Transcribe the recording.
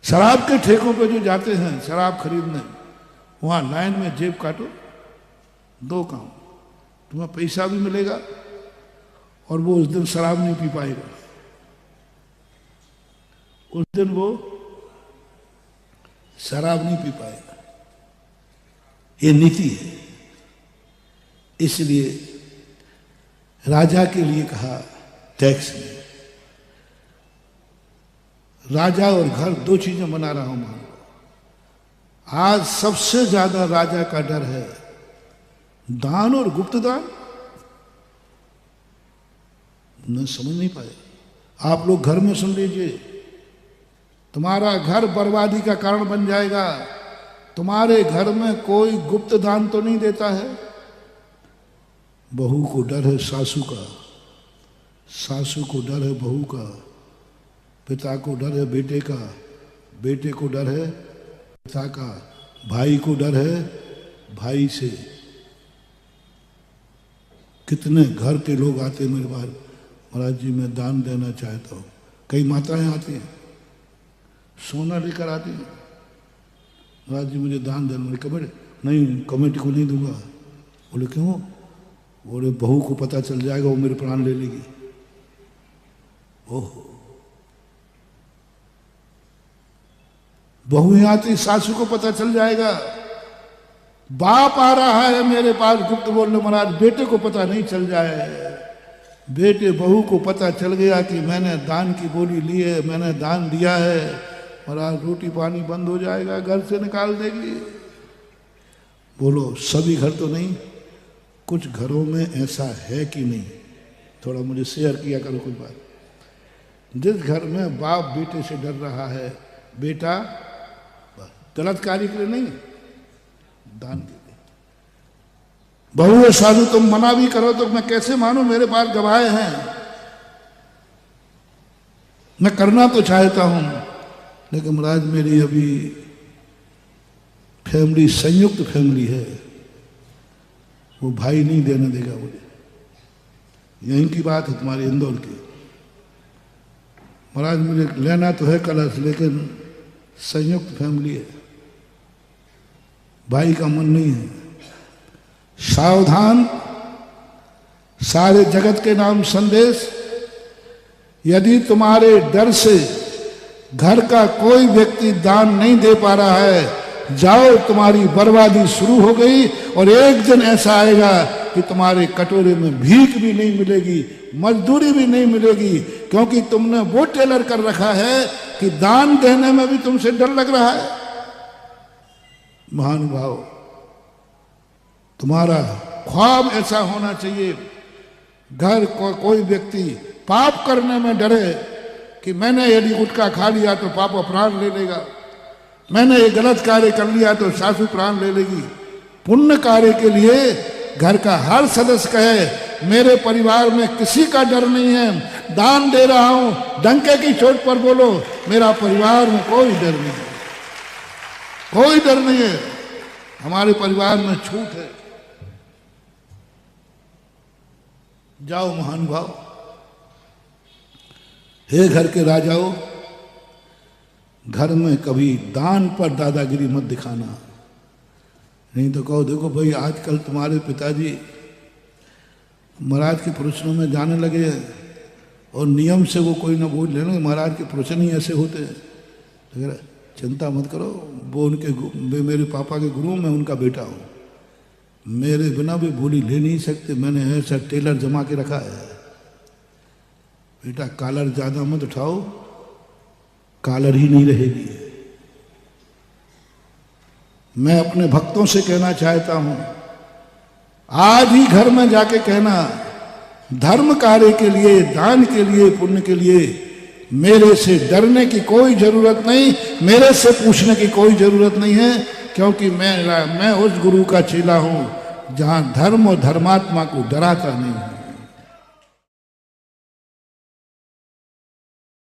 शराब के ठेकों पे जो जाते हैं शराब खरीदने, वहां लाइन में जेब काटो, दो काम, तुम्हें पैसा भी मिलेगा और वो उस दिन शराब नहीं पी पाएगा, उस दिन वो शराब नहीं पी पाएगा। ये नीति है। इसलिए राजा के लिए कहा टैक्स में। राजा और घर दो चीजें बना रहा हूं मान लो। आज सबसे ज्यादा राजा का डर है दान और गुप्त दान। न समझ नहीं पाए आप लोग। घर में सुन लीजिए, तुम्हारा घर बर्बादी का कारण बन जाएगा। तुम्हारे घर में कोई गुप्त दान तो नहीं देता है। बहू को डर है सासू का, सासू को डर है बहू का, पिता को डर है बेटे का, बेटे को डर है पिता का, भाई को डर है भाई से। कितने घर के लोग आते मेरे पास, महाराज जी मैं दान देना चाहता हूँ। कई माताएं आती हैं, सोना लेकर आती हैं, महाराज जी मुझे दान देना। मैंने कमेटी नहीं, कमेटी को नहीं दूंगा। बोले क्यों? बोले बहू को पता चल जाएगा, वो मेरे प्राण ले लेगी। ओहो, बहू आती, सासू को पता चल जाएगा। बाप आ रहा है मेरे पास गुप्त बोलने, महाराज बेटे को पता नहीं चल जाए। बेटे बहू को पता चल गया कि मैंने दान की बोली ली है, मैंने दान दिया है, महाराज रोटी पानी बंद हो जाएगा, घर से निकाल देगी। बोलो सभी घर तो नहीं, कुछ घरों में ऐसा है कि नहीं? थोड़ा मुझे शेयर किया करो कुछ बात। जिस घर में बाप बेटे से डर रहा है, बेटा गलत कार्य के लिए नहीं, दान के लिए। बहू है साधु, तुम मना भी करो तो मैं कैसे मानूं? मेरे पास गवाह हैं। मैं करना तो चाहता हूं, लेकिन महाराज मेरी अभी फैमिली संयुक्त फैमिली है, वो भाई नहीं देने देगा। बोले यहीं की बात है तुम्हारी इंदौर की। महाराज मुझे लेना तो है कलश, लेकिन संयुक्त फैमिली है, भाई का मन नहीं है। सावधान, सारे जगत के नाम संदेश। यदि तुम्हारे डर से घर का कोई व्यक्ति दान नहीं दे पा रहा है, जाओ, तुम्हारी बर्बादी शुरू हो गई। और एक दिन ऐसा आएगा कि तुम्हारे कटोरे में भीख भी नहीं मिलेगी, मजदूरी भी नहीं मिलेगी, क्योंकि तुमने वो टेलर कर रखा है कि दान देने में भी तुमसे डर लग रहा है। महानुभाव, तुम्हारा ख्वाब ऐसा होना चाहिए, घर को कोई व्यक्ति पाप करने में डरे कि मैंने यदि गुटखा खा लिया तो पापा प्राण ले लेगा, मैंने ये गलत कार्य कर लिया तो सासू प्राण ले लेगी। पुण्य कार्य के लिए घर का हर सदस्य कहे मेरे परिवार में किसी का डर नहीं है, दान दे रहा हूं, डंके की चोट पर बोलो मेरा परिवार में कोई डर नहीं है, कोई डर नहीं है, हमारे परिवार में छूट है। जाओ महानुभाव, हे घर के राजाओं, घर में कभी दान पर दादागिरी मत दिखाना। नहीं तो कहो देखो भाई आजकल तुम्हारे पिताजी महाराज के प्रवचनों में जाने लगे और नियम से वो कोई ना बोल लेना, महाराज के प्रवचन ही ऐसे होते हैं। चिंता मत करो, वो उनके मेरे पापा के गुरु, मैं उनका बेटा हूँ, मेरे बिना भी बोली ले नहीं सकते, मैंने ऐसा टेलर जमा के रखा है। बेटा कॉलर ज्यादा मत उठाओ, कॉलर ही नहीं रहेगी। मैं अपने भक्तों से कहना चाहता हूं, आज ही घर में जाके कहना, धर्म कार्य के लिए, दान के लिए, पुण्य के लिए मेरे से डरने की कोई जरूरत नहीं, मेरे से पूछने की कोई जरूरत नहीं है, क्योंकि मैं उस गुरु का चेला हूं जहां धर्म और धर्मात्मा को डराता नहीं हूं।